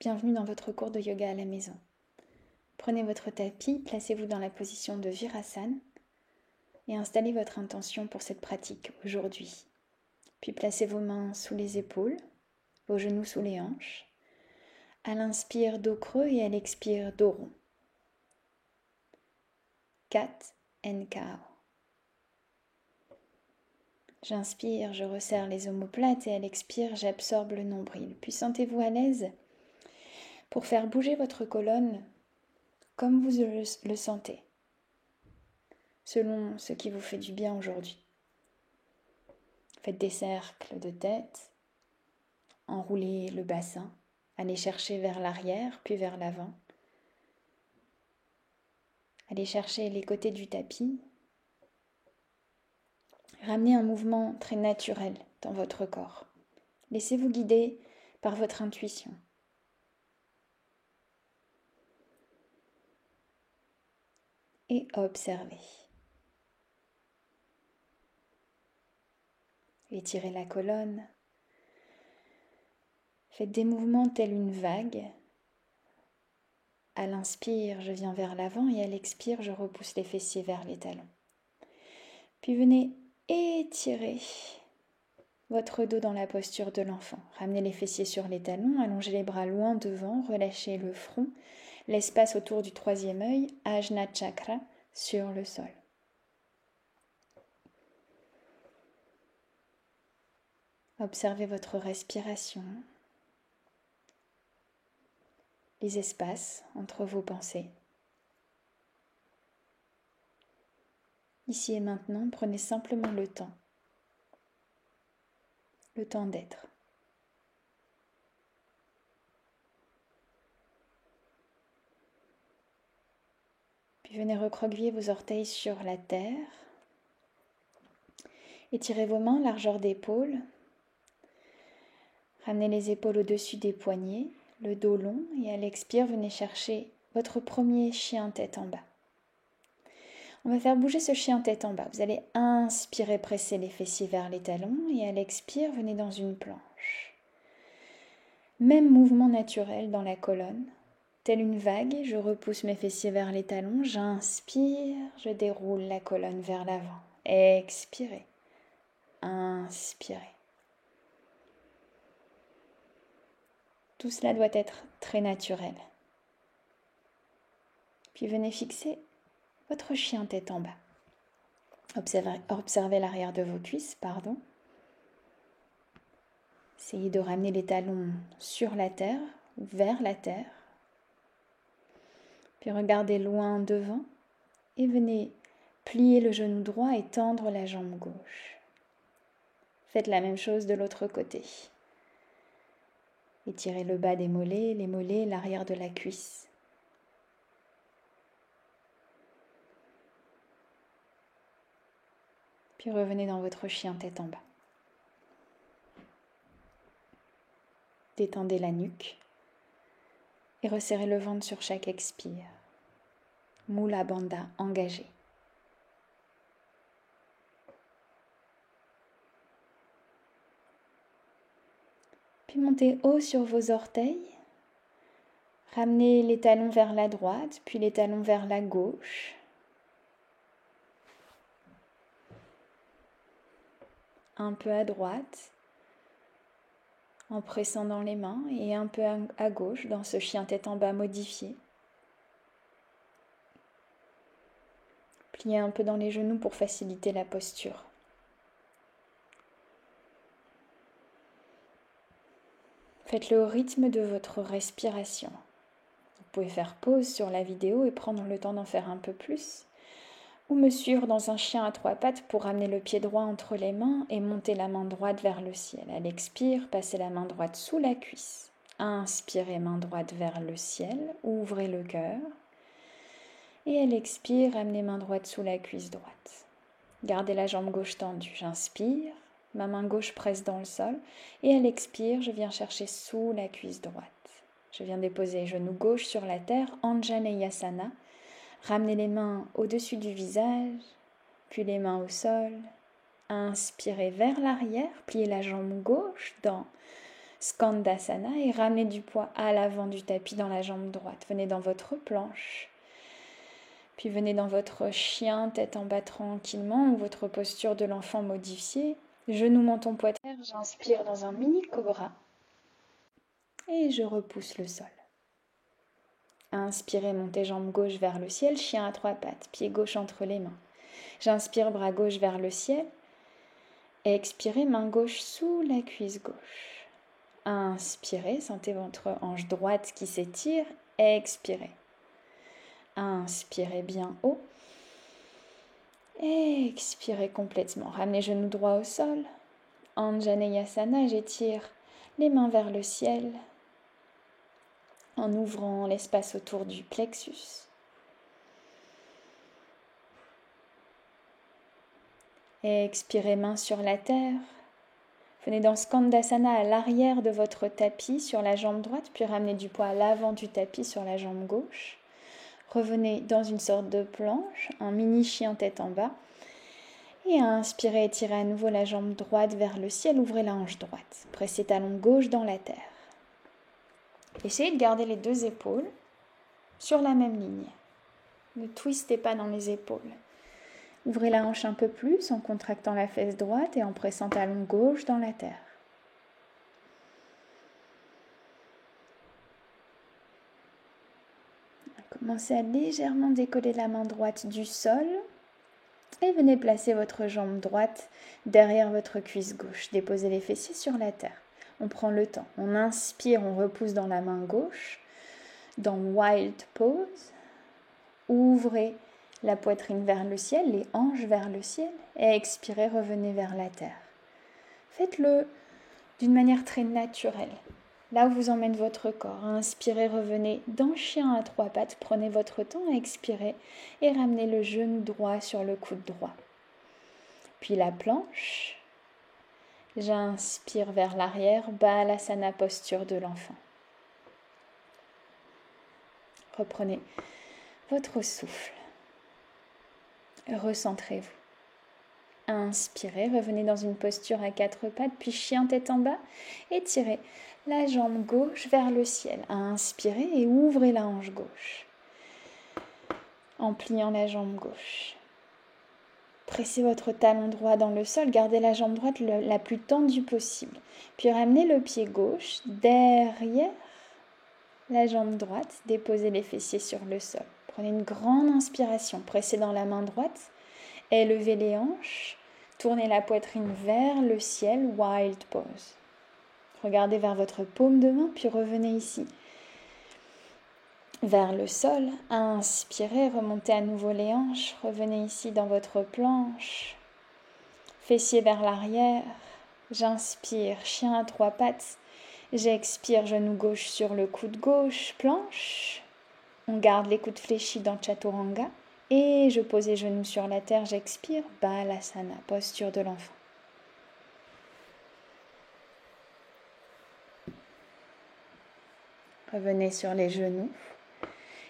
Bienvenue dans votre cours de yoga à la maison. Prenez votre tapis, placez-vous dans la position de Virasana et installez votre intention pour cette pratique aujourd'hui. Puis placez vos mains sous les épaules, vos genoux sous les hanches. À l'inspire, dos creux et à l'expire, dos rond. Cat and cow. J'inspire, je resserre les omoplates et à l'expire, j'absorbe le nombril. Puis sentez-vous à l'aise pour faire bouger votre colonne comme vous le sentez, selon ce qui vous fait du bien aujourd'hui. Faites des cercles de tête, enroulez le bassin, allez chercher vers l'arrière puis vers l'avant. Allez chercher les côtés du tapis. Ramenez un mouvement très naturel dans votre corps. Laissez-vous guider par votre intuition. Et observez. Étirez la colonne. Faites des mouvements tels une vague. À l'inspire, je viens vers l'avant et à l'expire, je repousse les fessiers vers les talons. Puis venez étirer votre dos dans la posture de l'enfant. Ramenez les fessiers sur les talons, allongez les bras loin devant, relâchez le front, l'espace autour du troisième œil, Ajna Chakra, sur le sol. Observez votre respiration, les espaces entre vos pensées. Ici et maintenant, prenez simplement le temps d'être. Puis venez recroqueviller vos orteils sur la terre. Étirez vos mains, largeur d'épaule. Ramenez les épaules au-dessus des poignets, le dos long et à l'expire, venez chercher votre premier chien tête en bas. On va faire bouger ce chien tête en bas. Vous allez inspirer, presser les fessiers vers les talons et à l'expire, venez dans une planche. Même mouvement naturel dans la colonne. Telle une vague, je repousse mes fessiers vers les talons, j'inspire, je déroule la colonne vers l'avant. Expirez, inspirez. Tout cela doit être très naturel. Puis venez fixer votre chien tête en bas. Observez l'arrière de vos cuisses, Essayez de ramener les talons sur la terre ou vers la terre. Puis regardez loin devant et venez plier le genou droit et tendre la jambe gauche. Faites la même chose de l'autre côté. Étirez le bas des mollets, les mollets, l'arrière de la cuisse. Puis revenez dans votre chien tête en bas. Détendez la nuque et resserrez le ventre sur chaque expire. Mula Bandha engagé. Puis montez haut sur vos orteils. Ramenez les talons vers la droite, puis les talons vers la gauche. Un peu à droite, en pressant dans les mains, et un peu à gauche dans ce chien tête en bas modifié. Pliez un peu dans les genoux pour faciliter la posture. Faites-le au rythme de votre respiration. Vous pouvez faire pause sur la vidéo et prendre le temps d'en faire un peu plus, ou me suivre dans un chien à trois pattes pour ramener le pied droit entre les mains et monter la main droite vers le ciel. À l'expire, passez la main droite sous la cuisse. Inspirez, main droite vers le ciel, ouvrez le cœur. Et à l'expire, ramenez main droite sous la cuisse droite. Gardez la jambe gauche tendue. J'inspire, ma main gauche presse dans le sol. Et à l'expire, je viens chercher sous la cuisse droite. Je viens déposer genou gauche sur la terre, Anjaneyasana. Ramenez les mains au-dessus du visage, puis les mains au sol. Inspirez vers l'arrière, pliez la jambe gauche dans Skandasana et ramenez du poids à l'avant du tapis dans la jambe droite. Venez dans votre planche. Puis venez dans votre chien, tête en bas tranquillement, ou votre posture de l'enfant modifiée. Genou, menton, poitrine. J'inspire dans un mini cobra. Et je repousse le sol. Inspirez, montez jambe gauche vers le ciel, chien à 3 pattes, pied gauche entre les mains. J'inspire, bras gauche vers le ciel. Expirez, main gauche sous la cuisse gauche. Inspirez, sentez votre hanche droite qui s'étire. Expirez. Inspirez bien haut. Expirez complètement. Ramenez genou droit au sol. Anjaneyasana, j'étire les mains vers le ciel en ouvrant l'espace autour du plexus. Expirez, main sur la terre. Venez dans Skandasana à l'arrière de votre tapis sur la jambe droite, puis ramenez du poids à l'avant du tapis sur la jambe gauche. Revenez dans une sorte de planche, un mini chien tête en bas. Et inspirez, étirez à nouveau la jambe droite vers le ciel, ouvrez la hanche droite. Pressez talon gauche dans la terre. Essayez de garder les deux épaules sur la même ligne. Ne twistez pas dans les épaules. Ouvrez la hanche un peu plus en contractant la fesse droite et en pressant talon gauche dans la terre. Commencez à légèrement décoller la main droite du sol et venez placer votre jambe droite derrière votre cuisse gauche. Déposez les fessiers sur la terre. On prend le temps. On inspire, on repousse dans la main gauche, dans Wild Pose. Ouvrez la poitrine vers le ciel, les hanches vers le ciel, et expirez, revenez vers la terre. Faites-le d'une manière très naturelle, là où vous emmène votre corps. Inspirez, revenez dans chien à 3 pattes, prenez votre temps à expirer et ramenez le genou droit sur le coude droit. Puis la planche, j'inspire vers l'arrière, Balasana, posture de l'enfant. Reprenez votre souffle. Recentrez-vous. Inspirez, revenez dans une posture à 4 pattes, puis chien tête en bas. Étirez la jambe gauche vers le ciel. Inspirez et ouvrez la hanche gauche. En pliant la jambe gauche. Pressez votre talon droit dans le sol, gardez la jambe droite la plus tendue possible. Puis ramenez le pied gauche derrière la jambe droite, déposez les fessiers sur le sol. Prenez une grande inspiration, pressez dans la main droite, élevez les hanches, tournez la poitrine vers le ciel, Wild Pose. Regardez vers votre paume de main, puis revenez ici. Vers le sol, inspirez, remontez à nouveau les hanches, revenez ici dans votre planche, fessiers vers l'arrière, j'inspire, chien à 3 pattes, j'expire, genou gauche sur le coude gauche, planche, on garde les coudes fléchis dans Chaturanga, et je pose les genoux sur la terre, j'expire, Balasana, posture de l'enfant. Revenez sur les genoux.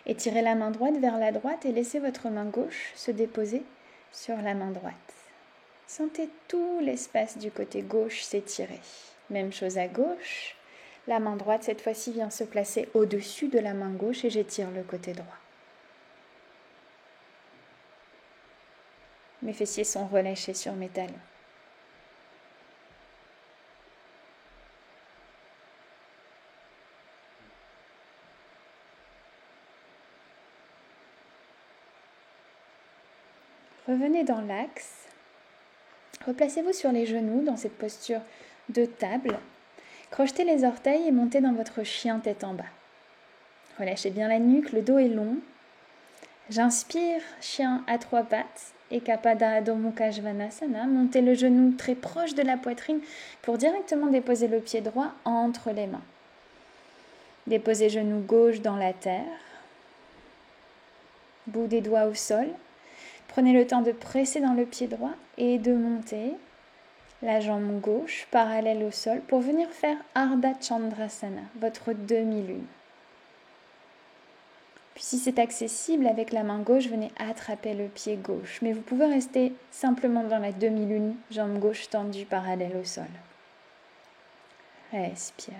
Étirez la main droite vers la droite et laissez votre main gauche se déposer sur la main droite. Sentez tout l'espace du côté gauche s'étirer. Même chose à gauche. La main droite, cette fois-ci, vient se placer au-dessus de la main gauche et j'étire le côté droit. Mes fessiers sont relâchés sur mes talons. Revenez dans l'axe. Replacez-vous sur les genoux dans cette posture de table. Crochetez les orteils et montez dans votre chien tête en bas. Relâchez bien la nuque, le dos est long. J'inspire, chien à 3 pattes, Ekapada Adho Mukha Svanasana. Montez le genou très proche de la poitrine pour directement déposer le pied droit entre les mains. Déposez genou gauche dans la terre. Bout des doigts au sol. Prenez le temps de presser dans le pied droit et de monter la jambe gauche parallèle au sol pour venir faire Ardha Chandrasana, votre demi-lune. Puis si c'est accessible, avec la main gauche, venez attraper le pied gauche. Mais vous pouvez rester simplement dans la demi-lune, jambe gauche tendue parallèle au sol. Respirez.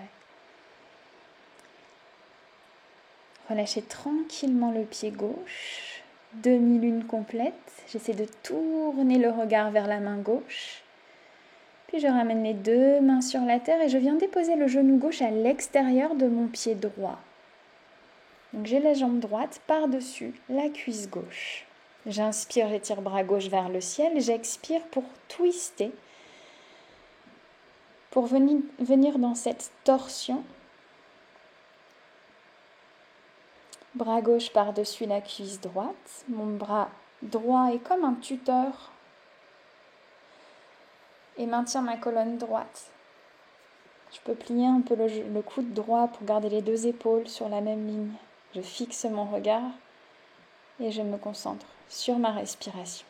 Relâchez tranquillement le pied gauche. Demi-lune complète. J'essaie de tourner le regard vers la main gauche. Puis je ramène les deux mains sur la terre et je viens déposer le genou gauche à l'extérieur de mon pied droit. Donc j'ai la jambe droite par-dessus la cuisse gauche. J'inspire, j'étire bras gauche vers le ciel. J'expire pour twister. Pour venir dans cette torsion. Bras gauche par-dessus la cuisse droite. Mon bras droit est comme un tuteur et maintient ma colonne droite. Je peux plier un peu le coude droit pour garder les deux épaules sur la même ligne. Je fixe mon regard et je me concentre sur ma respiration.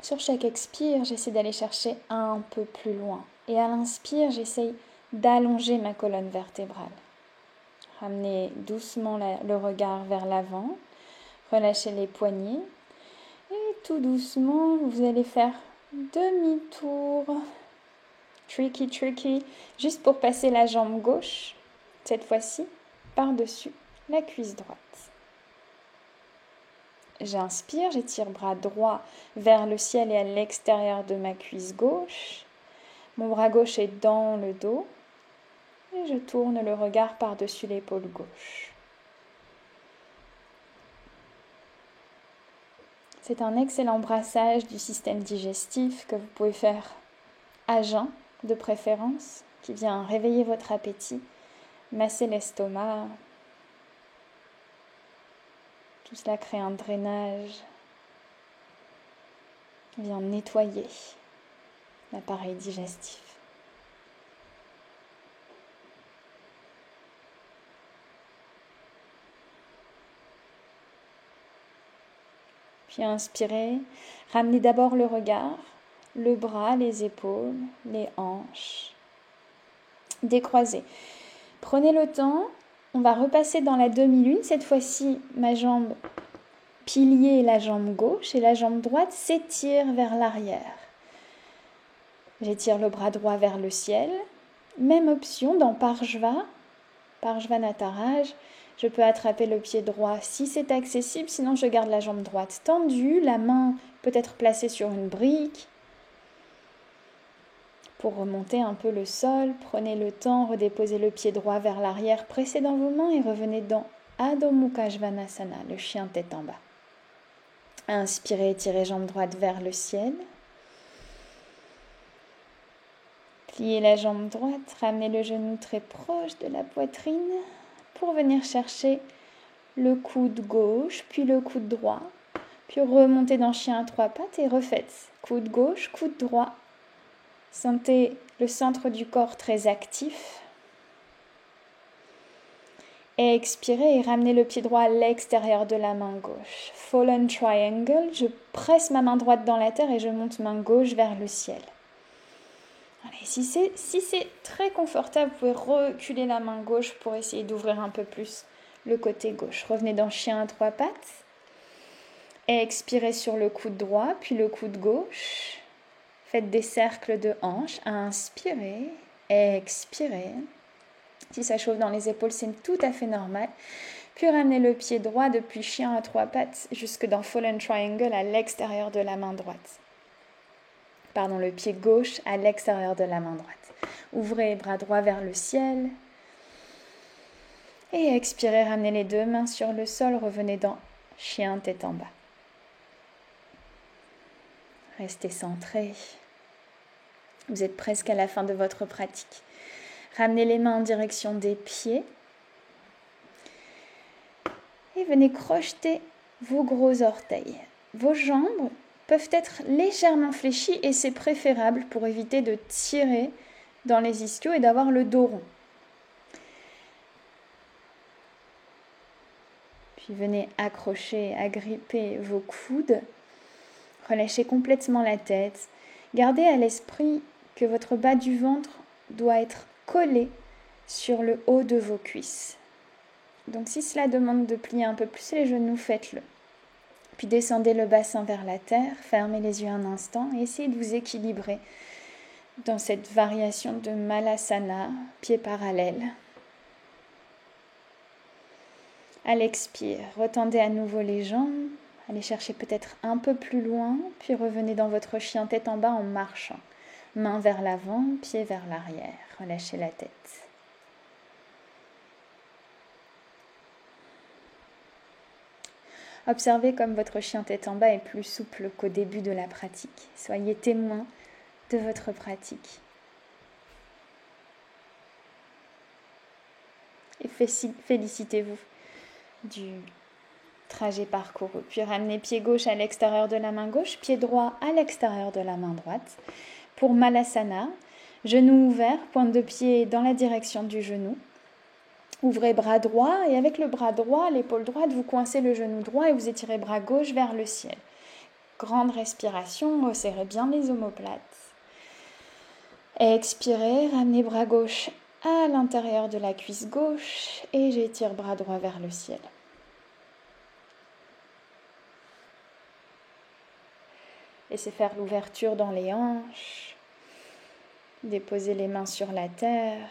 Sur chaque expire, j'essaie d'aller chercher un peu plus loin. Et à l'inspire, j'essaie d'allonger ma colonne vertébrale. Ramenez doucement le regard vers l'avant. Relâchez les poignets. Et tout doucement, vous allez faire demi-tour. Tricky, tricky. Juste pour passer la jambe gauche, cette fois-ci, par-dessus la cuisse droite. J'inspire, j'étire bras droit vers le ciel et à l'extérieur de ma cuisse gauche. Mon bras gauche est dans le dos. Et je tourne le regard par-dessus l'épaule gauche. C'est un excellent brassage du système digestif que vous pouvez faire à jeun de préférence, qui vient réveiller votre appétit, masser l'estomac. Tout cela crée un drainage, vient nettoyer l'appareil digestif. Puis inspirez, ramenez d'abord le regard, le bras, les épaules, les hanches. Décroisez. Prenez le temps, on va repasser dans la demi-lune. Cette fois-ci, ma jambe pilier, la jambe gauche et la jambe droite s'étire vers l'arrière. J'étire le bras droit vers le ciel. Même option dans Parshvanataraj. Je peux attraper le pied droit si c'est accessible, sinon je garde la jambe droite tendue, la main peut être placée sur une brique. Pour remonter un peu le sol, prenez le temps, redéposez le pied droit vers l'arrière, pressez dans vos mains et revenez dans Adho Mukha Svanasana, le chien tête en bas. Inspirez, étirez jambe droite vers le ciel. Pliez la jambe droite, ramenez le genou très proche de la poitrine pour venir chercher le coude gauche, puis le coude droit, puis remontez dans chien à trois pattes et refaites. Coude gauche, coude droit. Sentez le centre du corps très actif. Et expirez et ramenez le pied droit à l'extérieur de la main gauche. Fallen Triangle, je presse ma main droite dans la terre et je monte main gauche vers le ciel. Allez, si c'est très confortable, vous pouvez reculer la main gauche pour essayer d'ouvrir un peu plus le côté gauche. Revenez dans chien à trois pattes. Et expirez sur le coude droit, puis le coude gauche. Faites des cercles de hanches. Inspirez, expirez. Si ça chauffe dans les épaules, c'est tout à fait normal. Puis ramenez le pied droit depuis chien à trois pattes jusque dans Fallen Triangle à l'extérieur de la main droite. Le pied gauche à l'extérieur de la main droite. Ouvrez les bras droits vers le ciel. Et expirez, ramenez les deux mains sur le sol. Revenez dans chien tête en bas. Restez centré. Vous êtes presque à la fin de votre pratique. Ramenez les mains en direction des pieds. Et venez crocheter vos gros orteils. Vos jambes peuvent être légèrement fléchies et c'est préférable pour éviter de tirer dans les ischios et d'avoir le dos rond. Puis venez accrocher, agripper vos coudes. Relâchez complètement la tête. Gardez à l'esprit que votre bas du ventre doit être collé sur le haut de vos cuisses. Donc si cela demande de plier un peu plus les genoux, faites-le. Puis descendez le bassin vers la terre, fermez les yeux un instant et essayez de vous équilibrer dans cette variation de Malasana, pieds parallèles. À l'expire, retendez à nouveau les jambes, allez chercher peut-être un peu plus loin, puis revenez dans votre chien tête en bas en marchant. Main vers l'avant, pied vers l'arrière, relâchez la tête. Observez comme votre chien tête en bas est plus souple qu'au début de la pratique. Soyez témoin de votre pratique. Et félicitez-vous du trajet parcouru. Puis ramenez pied gauche à l'extérieur de la main gauche, pied droit à l'extérieur de la main droite. Pour Malasana, genou ouvert, pointe de pied dans la direction du genou. Ouvrez bras droit et avec le bras droit, l'épaule droite, vous coincez le genou droit et vous étirez bras gauche vers le ciel. Grande respiration, resserrez bien les omoplates. Expirez, ramenez bras gauche à l'intérieur de la cuisse gauche et j'étire bras droit vers le ciel. Laissez faire l'ouverture dans les hanches. Déposez les mains sur la terre.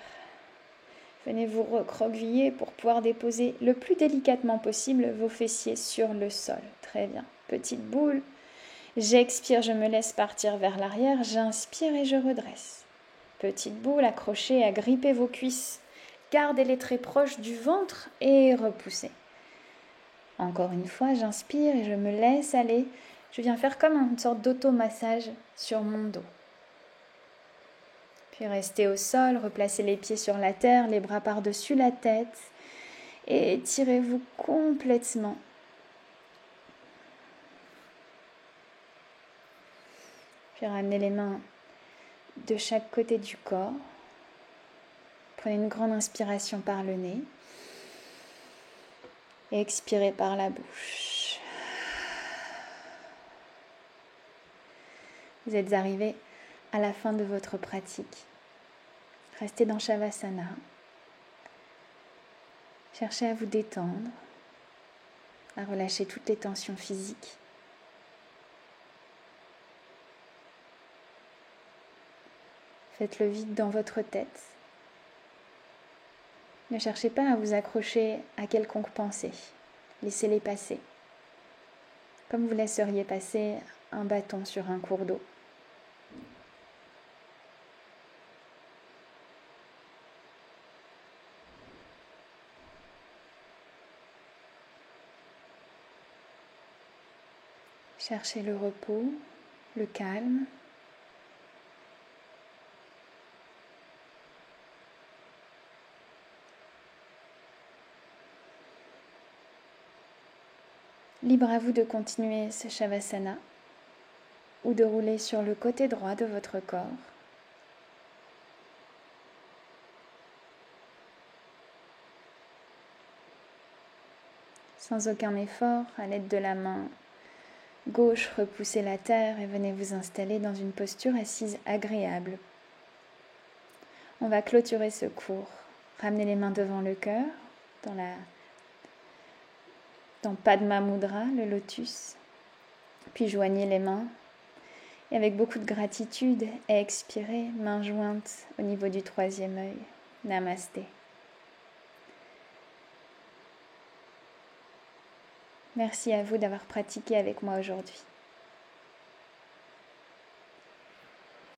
Venez vous recroqueviller pour pouvoir déposer le plus délicatement possible vos fessiers sur le sol. Très bien. Petite boule. J'expire, je me laisse partir vers l'arrière. J'inspire et je redresse. Petite boule, accrochez, agrippez vos cuisses. Gardez-les très proches du ventre et repoussez. Encore une fois, j'inspire et je me laisse aller. Je viens faire comme une sorte d'automassage sur mon dos. Puis restez au sol, replacez les pieds sur la terre, les bras par-dessus la tête et étirez-vous complètement. Puis ramenez les mains de chaque côté du corps. Prenez une grande inspiration par le nez et expirez par la bouche. Vous êtes arrivé à la fin de votre pratique. Restez dans Shavasana. Cherchez à vous détendre, à relâcher toutes les tensions physiques. Faites le vide dans votre tête. Ne cherchez pas à vous accrocher à quelconque pensée. Laissez-les passer, comme vous laisseriez passer un bâton sur un cours d'eau. Cherchez le repos, le calme. Libre à vous de continuer ce Shavasana ou de rouler sur le côté droit de votre corps. Sans aucun effort, à l'aide de la main gauche, repoussez la terre et venez vous installer dans une posture assise agréable. On va clôturer ce cours. Ramenez les mains devant le cœur, dans Padma Mudra, le lotus. Puis joignez les mains et avec beaucoup de gratitude, expirez, mains jointes au niveau du troisième œil. Namasté. Merci à vous d'avoir pratiqué avec moi aujourd'hui.